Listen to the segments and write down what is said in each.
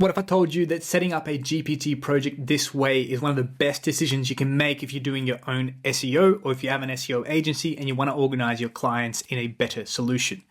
What if I told you that setting up a GPT project this way is one of the best decisions you can make if you're doing your own SEO, or if you have an SEO agency and you want to organize your clients in a better solution?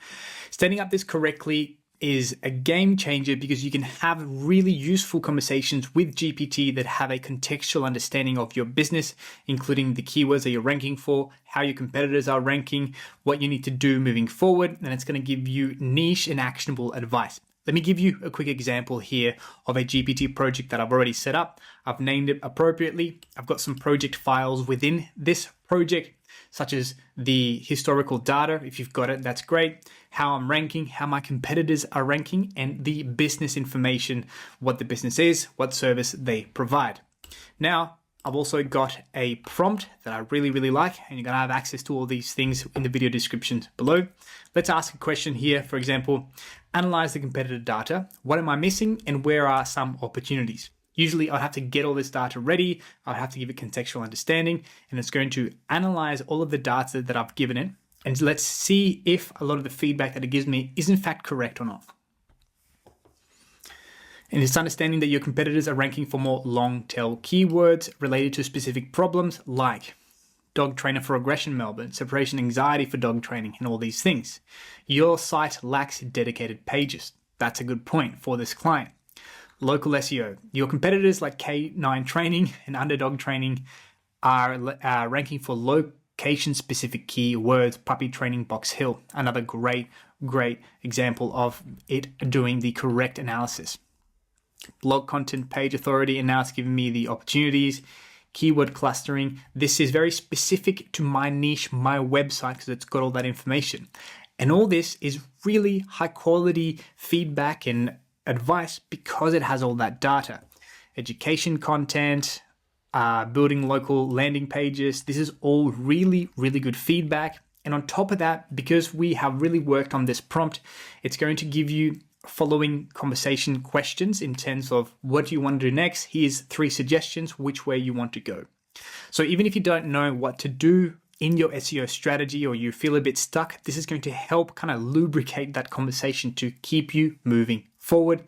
Setting up this correctly is a game changer because you can have really useful conversations with GPT that have a contextual understanding of your business, including the keywords that you're ranking for, how your competitors are ranking, what you need to do moving forward, and it's going to give you niche and actionable advice. Let me give you a quick example here of a GPT project that I've already set up. I've named it appropriately. I've got some project files within this project, such as the historical data. If you've got it, that's great. How I'm ranking, how my competitors are ranking, and the business information, what the business is, what service they provide. Now, I've also got a prompt that I really like, and you're going to have access to all these things in the video description below. Let's ask a question here. For example, analyze the competitor data. What am I missing and where are some opportunities? Usually I'll have to get all this data ready. I'll have to give it contextual understanding, and it's going to analyze all of the data that I've given it. And let's see if a lot of the feedback that it gives me is in fact correct or not. And it's understanding that your competitors are ranking for more long-tail keywords related to specific problems like dog trainer for aggression Melbourne, separation anxiety for dog training, and all these things. Your site lacks dedicated pages. That's a good point for this client. Local SEO. Your competitors like K9 Training and Underdog Training are ranking for location-specific keywords, puppy training, Box Hill. Another great example of it doing the correct analysis. Blog content, page authority, and now it's giving me the opportunities. Keyword clustering. This is very specific to my niche, my website, because it's got all that information. And all this is really high quality feedback and advice because it has all that data. Education content, building local landing pages. This is all really good feedback. And on top of that, because we have really worked on this prompt, it's going to give you following conversation questions in terms of what do you want to do next. Here's 3 suggestions which way you want to go. So even if you don't know what to do in your SEO strategy or you feel a bit stuck, this is going to help kind of lubricate that conversation to keep you moving forward.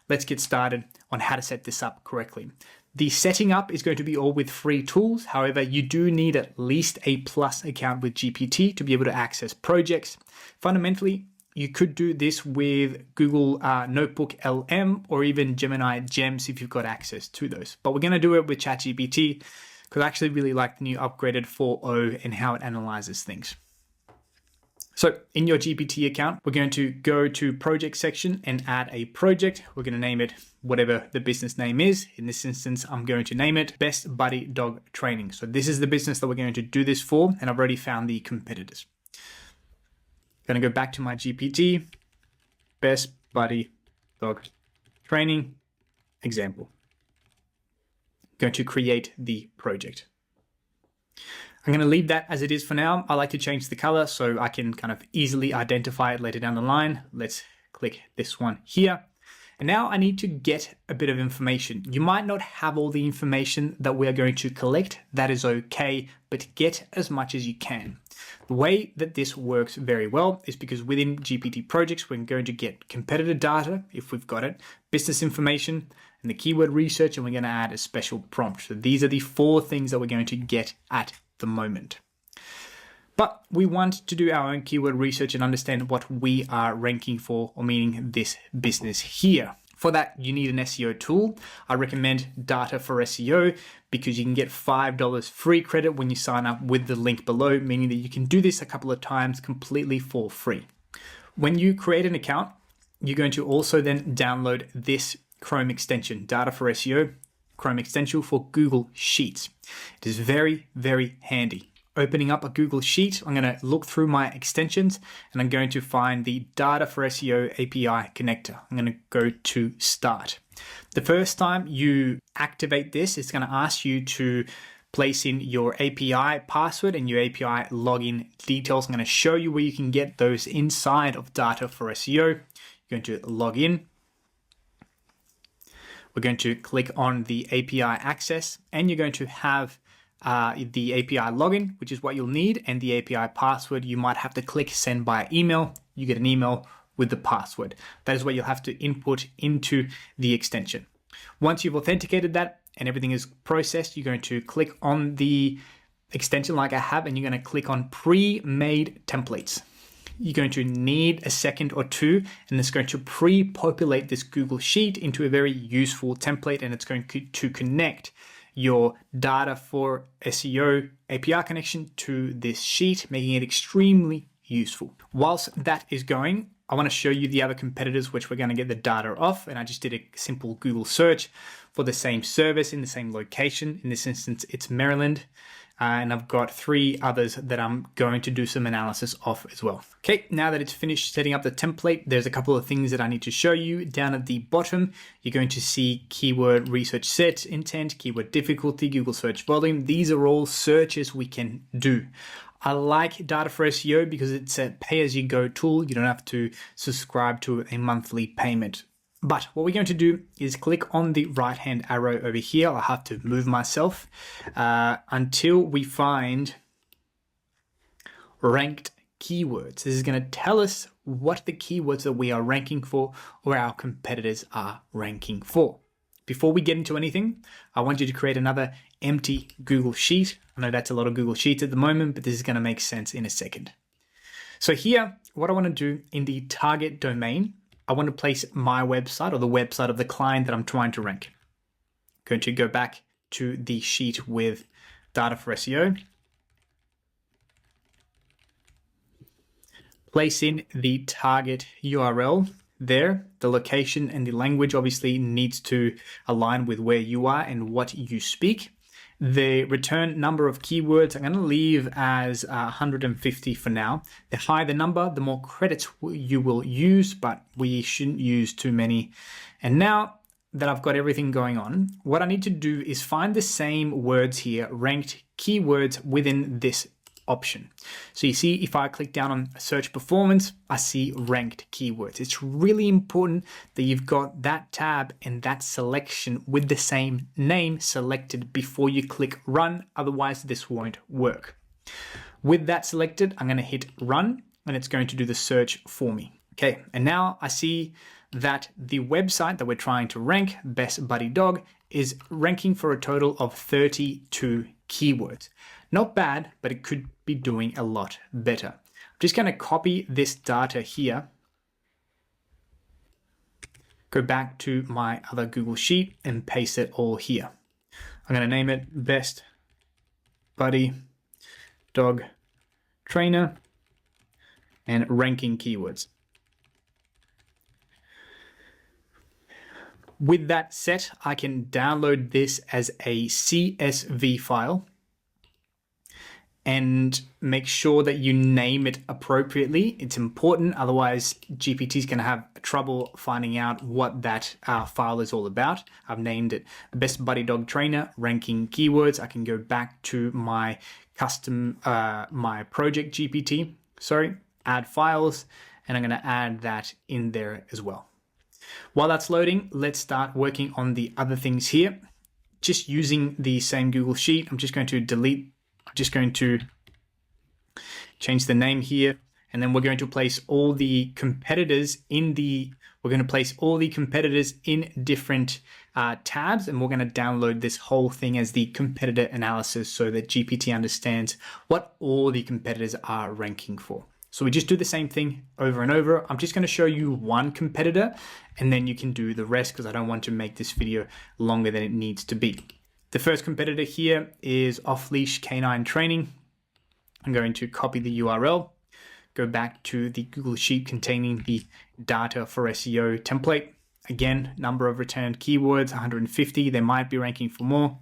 Let's get started on how to set this up correctly. The setting up is going to be all with free tools. However, you do need at least a Plus account with GPT to be able to access projects. Fundamentally, you could do this with Google Notebook LM or even Gemini Gems if you've got access to those. But we're going to do it with ChatGPT because I actually really like the new upgraded 4.0 and how it analyzes things. So in your GPT account, we're going to go to project section and add a project. We're going to name it whatever the business name is. In this instance, I'm going to name it Best Buddy Dog Training. So this is the business that we're going to do this for, and I've already found the competitors. Going to go back to my GPT, Best Buddy Dog Training example. Going to create the project. I'm going to leave that as it is for now. I like to change the color so I can kind of easily identify it later down the line. Let's click this one here. And now I need to get a bit of information. You might not have all the information that we are going to collect. That is okay, but get as much as you can. The way that this works very well is because within GPT projects, we're going to get competitor data, if we've got it, business information, and the keyword research, and we're going to add a special prompt. So these are the 4 things that we're going to get at the moment. But we want to do our own keyword research and understand what we are ranking for, or meaning this business here. For that, you need an SEO tool. I recommend DataForSEO because you can get $5 free credit when you sign up with the link below, meaning that you can do this a couple of times completely for free. When you create an account, you're going to also then download this Chrome extension, DataForSEO, Chrome extension for Google Sheets. It is very handy. Opening up a Google Sheet, I'm going to look through my extensions and I'm going to find the DataForSEO API connector. I'm going to go to Start. The first time you activate this, it's going to ask you to place in your API password and your API login details. I'm going to show you where you can get those inside of DataForSEO. You're going to log in. We're going to click on the API access, and you're going to have the API login, which is what you'll need, and the API password. You might have to click send by email. You get an email with the password. That is what you'll have to input into the extension. Once you've authenticated that and everything is processed, you're going to click on the extension like I have, and you're going to click on pre-made templates. You're going to need a second or two, and it's going to pre-populate this Google Sheet into a very useful template, and it's going to connect your DataForSEO API connection to this sheet, making it extremely useful. Whilst that is going, I want to show you the other competitors which we're going to get the data off, and I just did a simple Google search for the same service in the same location. In this instance, it's Maryland. And I've got 3 others that I'm going to do some analysis of as well. Okay, now that it's finished setting up the template, there's a couple of things that I need to show you. Down at the bottom, you're going to see keyword research set intent, keyword difficulty, Google search volume. These are all searches we can do. I like DataForSEO because it's a pay-as-you-go tool. You don't have to subscribe to a monthly payment. But what we're going to do is click on the right-hand arrow over here. I'll have to move myself until we find ranked keywords. This is going to tell us what the keywords that we are ranking for or our competitors are ranking for. Before we get into anything, I want you to create another empty Google Sheet. I know that's a lot of Google Sheets at the moment, but this is going to make sense in a second. So here, what I want to do in the target domain, I want to place my website or the website of the client that I'm trying to rank. I'm going to go back to the sheet with DataForSEO. Place in the target URL there. The location and the language obviously needs to align with where you are and what you speak. The return number of keywords I'm going to leave as 150 for now. The higher the number, the more credits you will use, but we shouldn't use too many. And now that I've got everything going on, what I need to do is find the same words here, ranked keywords within this option. So you see, if I click down on search performance, I see ranked keywords. It's really important that you've got that tab and that selection with the same name selected before you click run. Otherwise, this won't work. With that selected, I'm going to hit run and it's going to do the search for me. Okay, and now I see that the website that we're trying to rank, Best Buddy Dog, is ranking for a total of 32 keywords. Not bad, but it could be doing a lot better. I'm just going to copy this data here, go back to my other Google Sheet and paste it all here. I'm going to name it Best Buddy Dog Trainer and ranking keywords. With that set, I can download this as a CSV file and make sure that you name it appropriately. It's important, otherwise GPT is going to have trouble finding out what that file is all about. I've named it Best Buddy Dog Trainer, ranking keywords. I can go back to my custom, my project GPT, add files, and I'm going to add that in there as well. While that's loading, let's start working on the other things here. Just using the same Google Sheet, I'm just going to delete. I'm just going to change the name here, and then we're going to place all the competitors in different tabs, and we're going to download this whole thing as the competitor analysis so that GPT understands what all the competitors are ranking for. So we just do the same thing over and over. I'm just going to show you one competitor and then you can do the rest because I don't want to make this video longer than it needs to be. The first competitor here is Off-Leash Canine Training. I'm going to copy the URL, go back to the Google Sheet containing the DataForSEO template. Again, number of returned keywords, 150. They might be ranking for more.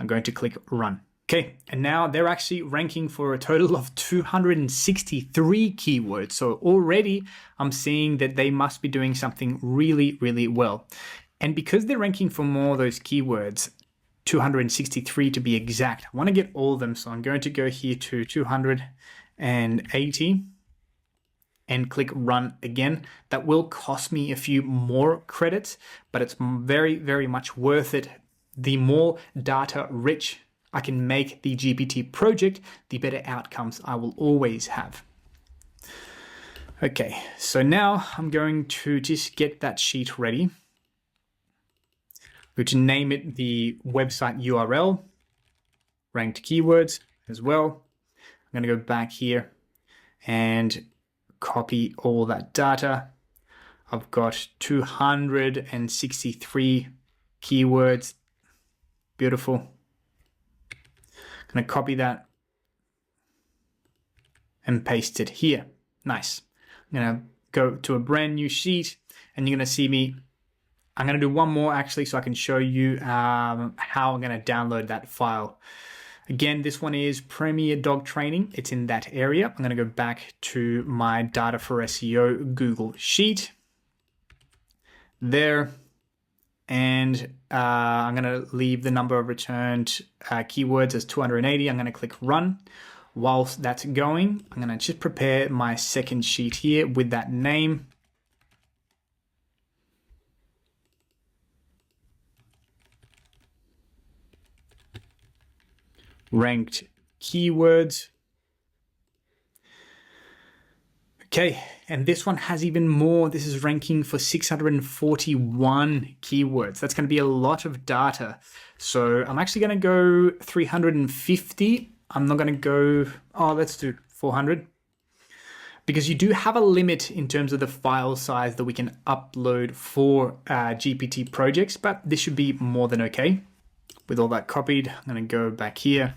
I'm going to click run. Okay, and now they're actually ranking for a total of 263 keywords. So already I'm seeing that they must be doing something really, really well. And because they're ranking for more of those keywords, 263 to be exact, I want to get all of them. So I'm going to go here to 280 and click run again. That will cost me a few more credits, but it's very, very much worth it. The more data rich I can make the GPT project, the better outcomes I will always have. Okay, so now I'm going to just get that sheet ready. I'm going to name it the website URL, ranked keywords as well. I'm going to go back here and copy all that data. I've got 263 keywords. Beautiful. I'm going to copy that and paste it here. Nice. I'm going to go to a brand new sheet and you're going to see me. I'm going to do one more actually so I can show you how I'm going to download that file. Again, this one is Premier Dog Training. It's in that area. I'm going to go back to my DataForSEO Google Sheet. There. And I'm going to leave the number of returned keywords as 280. I'm going to click Run. Whilst that's going, I'm going to just prepare my second sheet here with that name. Ranked keywords. Okay, and this one has even more. This is ranking for 641 keywords. That's going to be a lot of data. So I'm actually going to go 350. I'm not going to go, let's do 400. Because you do have a limit in terms of the file size that we can upload for GPT projects, but this should be more than okay. With all that copied, I'm going to go back here.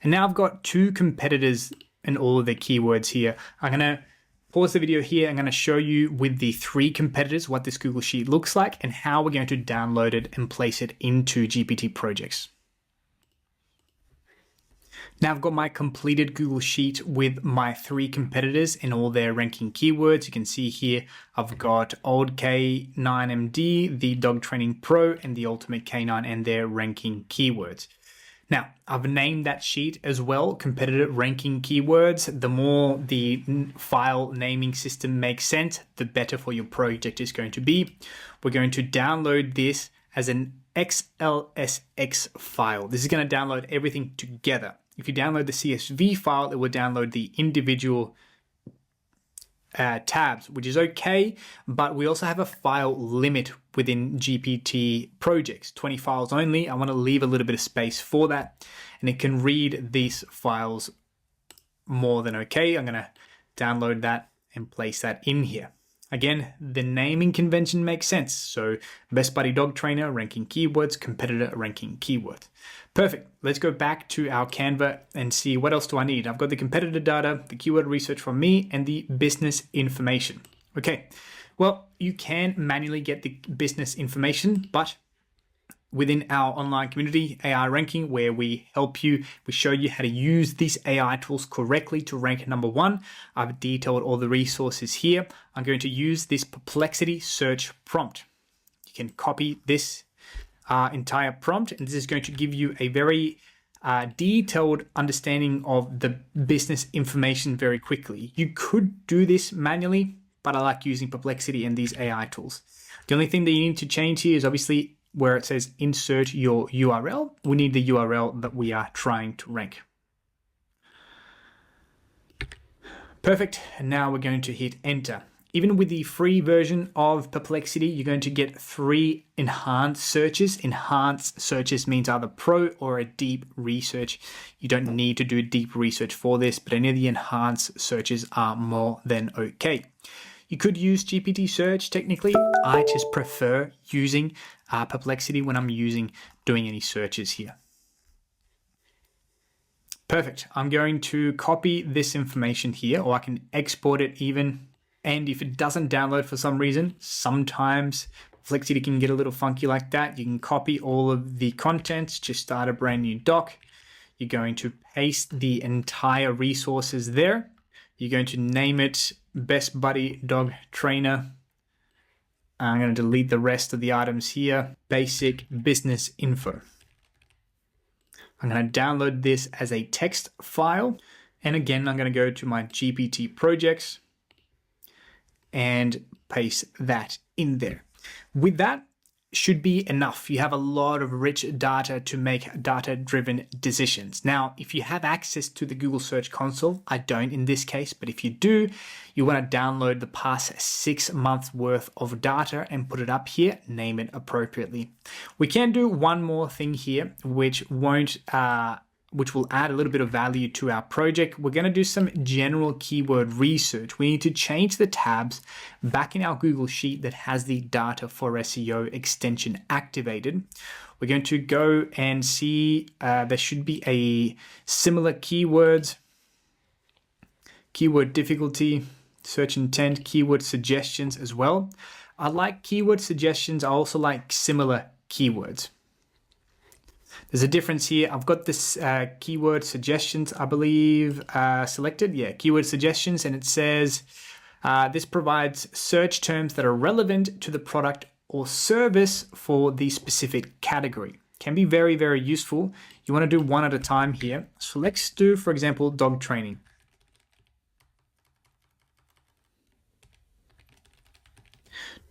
And now I've got two competitors and all of their keywords here. I'm going to pause the video here. I'm going to show you with the 3 competitors what this Google Sheet looks like and how we're going to download it and place it into GPT projects. Now I've got my completed Google Sheet with my 3 competitors and all their ranking keywords. You can see here I've got Old K9MD, the Dog Training Pro, and the Ultimate K9 and their ranking keywords. Now, I've named that sheet as well, competitor ranking keywords. The more the file naming system makes sense, the better for your project is going to be. We're going to download this as an XLSX file. This is going to download everything together. If you download the CSV file, it will download the individual tabs, which is okay, but we also have a file limit within GPT projects, 20 files only. I want to leave a little bit of space for that, and it can read these files more than okay. I'm going to download that and place that in here. Again, the naming convention makes sense. So Best Buddy Dog Trainer, ranking keywords, competitor, ranking keywords. Perfect. Let's go back to our Canva and see what else do I need. I've got the competitor data, the keyword research from me, and the business information. Okay, well, you can manually get the business information, but within our online community, AI Ranking, where we help you, we show you how to use these AI tools correctly to rank #1. I've detailed all the resources here. I'm going to use this Perplexity search prompt. You can copy this entire prompt, and this is going to give you a very detailed understanding of the business information very quickly. You could do this manually, but I like using Perplexity and these AI tools. The only thing that you need to change here is obviously where it says insert your URL. We need the URL that we are trying to rank. Perfect. And now we're going to hit enter. Even with the free version of Perplexity, you're going to get 3 enhanced searches. Enhanced searches means either pro or a deep research. You don't need to do deep research for this, but any of the enhanced searches are more than okay. You could use GPT search technically. I just prefer using Perplexity when I'm doing any searches here. Perfect. I'm going to copy this information here, or I can export it even. And if it doesn't download for some reason, sometimes Perplexity can get a little funky like that. You can copy all of the contents, just start a brand new doc. You're going to paste the entire resources there. You're going to name it Best Buddy Dog Trainer. I'm going to delete the rest of the items here. Basic business info. I'm going to download this as a text file. And again, I'm going to go to my GPT projects and paste that in there. With that, should be enough. You have a lot of rich data to make data-driven decisions. Now, if you have access to the Google Search Console, I don't in this case, but if you do, you want to download the past 6 months worth of data and put it up here, name it appropriately. We can do one more thing here, which will add a little bit of value to our project. We're going to do some general keyword research. We need to change the tabs back in our Google Sheet that has the DataForSEO extension activated. We're going to go and see there should be a similar keywords, keyword difficulty, search intent, keyword suggestions as well. I like keyword suggestions. I also like similar keywords. There's a difference here. I've got this keyword suggestions, I believe, selected. Yeah, keyword suggestions, and it says this provides search terms that are relevant to the product or service for the specific category. Can be very, very useful. You want to do one at a time here. So let's do, for example, dog training.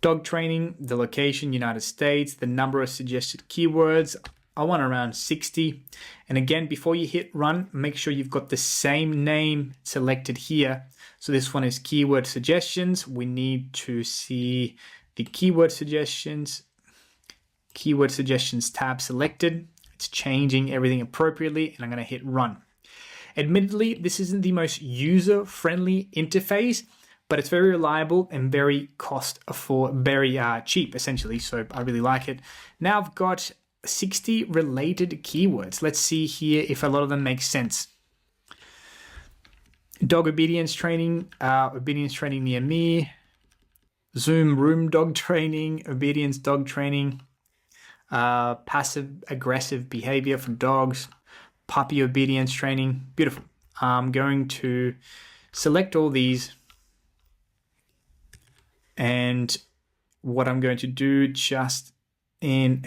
Dog training, the location, United States, the number of suggested keywords. I want around 60. And again, before you hit run, make sure you've got the same name selected here. So this one is keyword suggestions. We need to see the keyword suggestions tab selected. It's changing everything appropriately, and I'm going to hit run. Admittedly, this isn't the most user-friendly interface, but it's very reliable and very cheap, essentially. So I really like it. Now I've got 60 related keywords. Let's see here if a lot of them make sense. Dog obedience training near me, Zoom room dog training, obedience dog training, passive aggressive behavior for dogs, puppy obedience training. Beautiful. I'm going to select all these, and what I'm going to do just in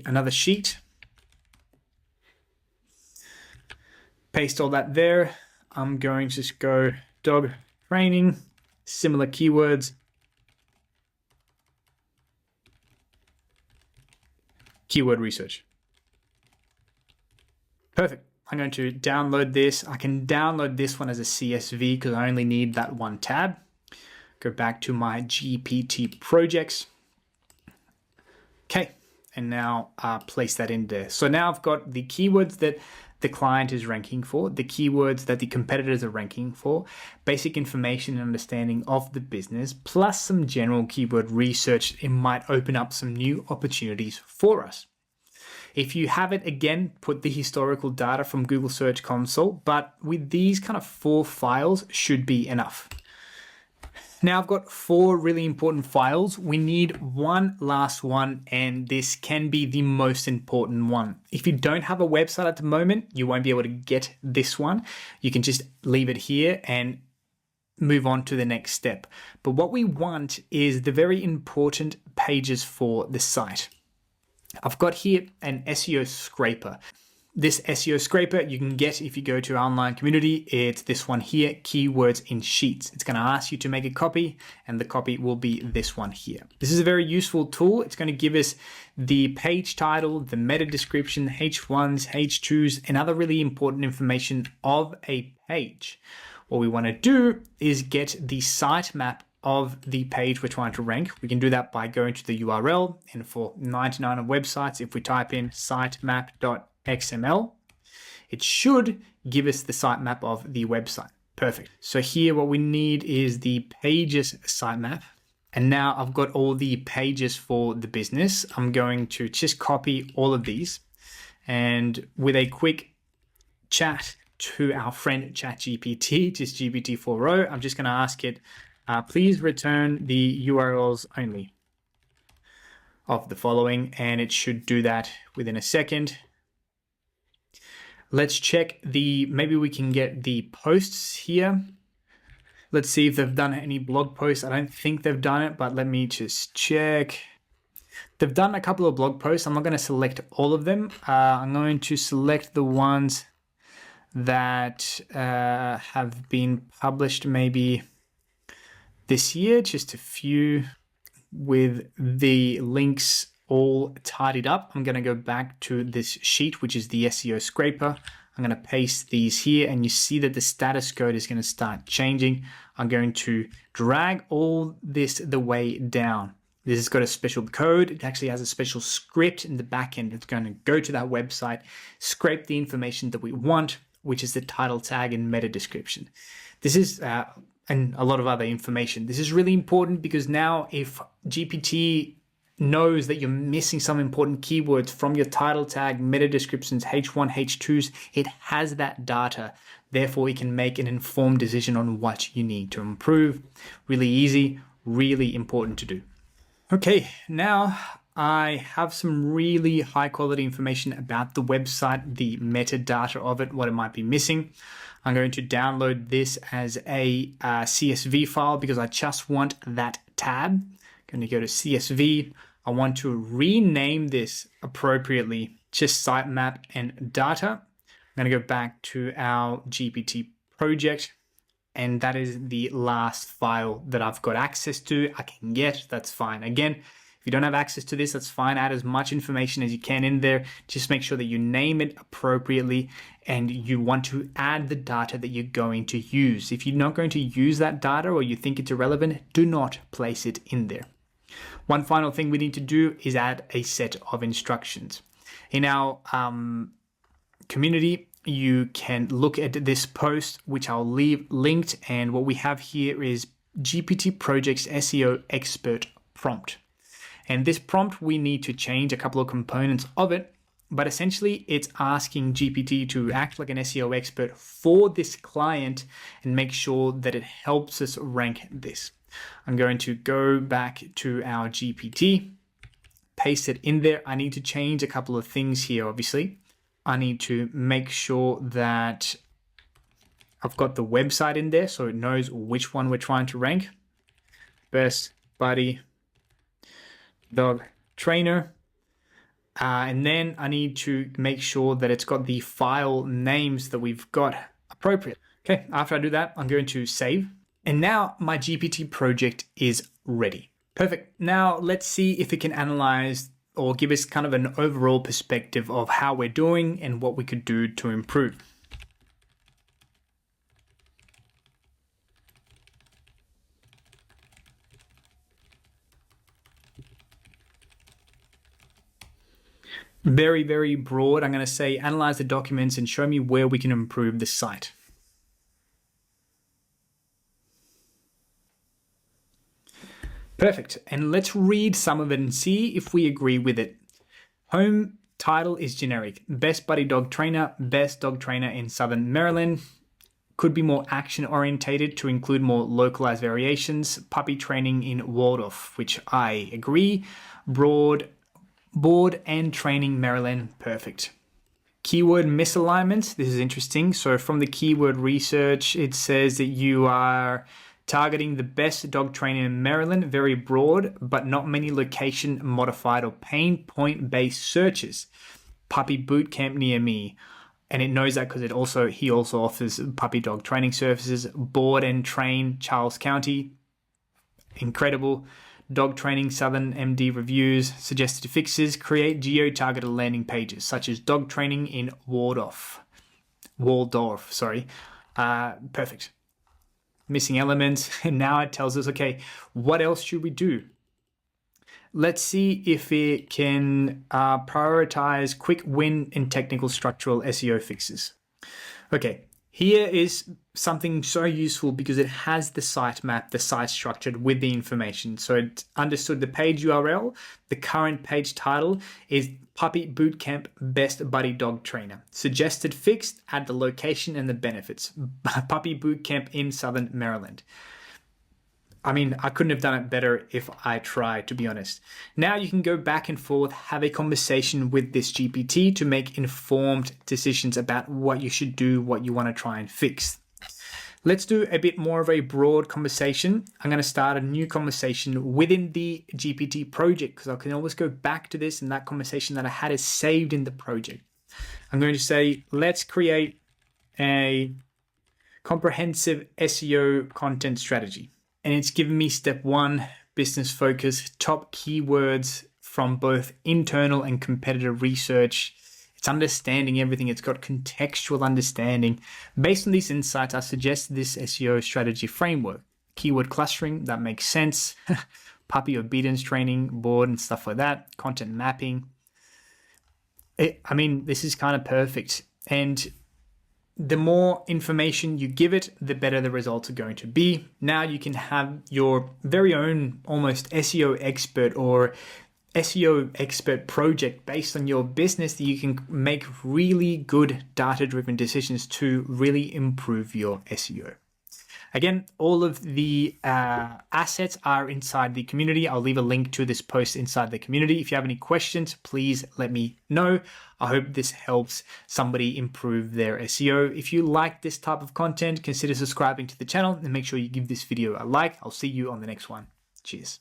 another sheet, paste all that there. I'm going to just go dog training, similar keywords, keyword research. Perfect. I'm going to download this. I can download this one as a CSV because I only need that one tab. Go back to my GPT projects. Okay, and now place that in there. So now I've got the keywords that the client is ranking for, the keywords that the competitors are ranking for, basic information and understanding of the business, plus some general keyword research. It might open up some new opportunities for us. If you have it, again, put the historical data from Google Search Console, but with these kind of 4 files should be enough. Now I've got 4 really important files. We need one last one, and this can be the most important one. If you don't have a website at the moment, you won't be able to get this one. You can just leave it here and move on to the next step. But what we want is the very important pages for the site. I've got here an SEO scraper. This SEO scraper you can get if you go to our online community. It's this one here, keywords in sheets. It's going to ask you to make a copy, and the copy will be this one here. This is a very useful tool. It's going to give us the page title, the meta description, H1s, H2s, and other really important information of a page. What we want to do is get the sitemap of the page we're trying to rank. We can do that by going to the URL, and for 99 of websites, if we type in sitemap.xml, it should give us the sitemap of the website. Perfect. So here what we need is the pages sitemap. And now I've got all the pages for the business. I'm going to just copy all of these, and with a quick chat to our friend ChatGPT, just GPT-4o, I'm just going to ask it, please return the URLs only of the following, and it should do that within a second. Let's check maybe we can get the posts here. Let's see if they've done any blog posts. I don't think they've done it, but let me just check. They've done a couple of blog posts. I'm not going to select all of them. I'm going to select the ones that have been published maybe this year, just a few with the links all tidied up, I'm going to go back to this sheet, which is the SEO scraper. I'm going to paste these here, and you see that the status code is going to start changing. I'm going to drag all this the way down. This has got a special code. It actually has a special script in the back end. It's going to go to that website, scrape the information that we want, which is the title tag and meta description. This is and a lot of other information. This is really important because now if GPT knows that you're missing some important keywords from your title tag, meta descriptions, H1, H2s, it has that data. Therefore, it can make an informed decision on what you need to improve. Really easy, really important to do. Okay, now I have some really high quality information about the website, the metadata of it, what it might be missing. I'm going to download this as a CSV file because I just want that tab. I'm going to go to CSV. I want to rename this appropriately, just sitemap and data. I'm going to go back to our GPT project, and that is the last file that I've got access to. I can get, that's fine. Again, if you don't have access to this, that's fine. Add as much information as you can in there. Just make sure that you name it appropriately and you want to add the data that you're going to use. If you're not going to use that data or you think it's irrelevant, do not place it in there. One final thing we need to do is add a set of instructions. In our community, you can look at this post, which I'll leave linked. And what we have here is GPT Project's SEO expert prompt. And this prompt, we need to change a couple of components of it, but essentially it's asking GPT to act like an SEO expert for this client and make sure that it helps us rank this. I'm going to go back to our GPT, paste it in there. I need to change a couple of things here, obviously. I need to make sure that I've got the website in there so it knows which one we're trying to rank. Best Buddy Dog Trainer. And then I need to make sure that it's got the file names that we've got appropriate. Okay, after I do that, I'm going to save. And now my GPT project is ready. Perfect. Now let's see if it can analyze or give us kind of an overall perspective of how we're doing and what we could do to improve. Very, very broad. I'm going to say analyze the documents and show me where we can improve the site. Perfect. And let's read some of it and see if we agree with it. Home title is generic. Best Buddy Dog Trainer, best dog trainer in Southern Maryland. Could be more action orientated to include more localized variations. Puppy training in Waldorf, which I agree. Board and training Maryland, perfect. Keyword misalignment, this is interesting. So from the keyword research, it says that you are targeting the best dog trainer in Maryland, very broad, but not many location modified or pain point based searches. Puppy boot camp near me. And it knows that because he also offers puppy dog training services. Board and train Charles County. Incredible. Dog training Southern MD reviews. Suggested fixes. Create geo-targeted landing pages such as dog training in Waldorf. Perfect. Missing elements. And now it tells us, okay, what else should we do? Let's see if it can prioritize quick win and technical structural SEO fixes. Okay, here is something so useful because it has the sitemap, the site structured with the information. So it understood the page URL. The current page title is Puppy Bootcamp Best Buddy Dog Trainer. Suggested fixed, add the location and the benefits. Puppy Bootcamp in Southern Maryland. I mean, I couldn't have done it better if I tried, to be honest. Now you can go back and forth, have a conversation with this GPT to make informed decisions about what you should do, what you want to try and fix. Let's do a bit more of a broad conversation. I'm going to start a new conversation within the GPT project because I can always go back to this, and that conversation that I had is saved in the project. I'm going to say, let's create a comprehensive SEO content strategy. And it's given me step 1, business focus, top keywords from both internal and competitor research. It's understanding everything. It's got contextual understanding. Based on these insights, I suggest this SEO strategy framework. Keyword clustering, that makes sense. Puppy obedience training, board and stuff like that. Content mapping. This is kind of perfect. And the more information you give it, the better the results are going to be. Now you can have your very own almost SEO expert or SEO expert project based on your business that you can make really good data-driven decisions to really improve your SEO. Again, all of the assets are inside the community. I'll leave a link to this post inside the community. If you have any questions, please let me know. I hope this helps somebody improve their SEO. If you like this type of content, consider subscribing to the channel and make sure you give this video a like. I'll see you on the next one. Cheers.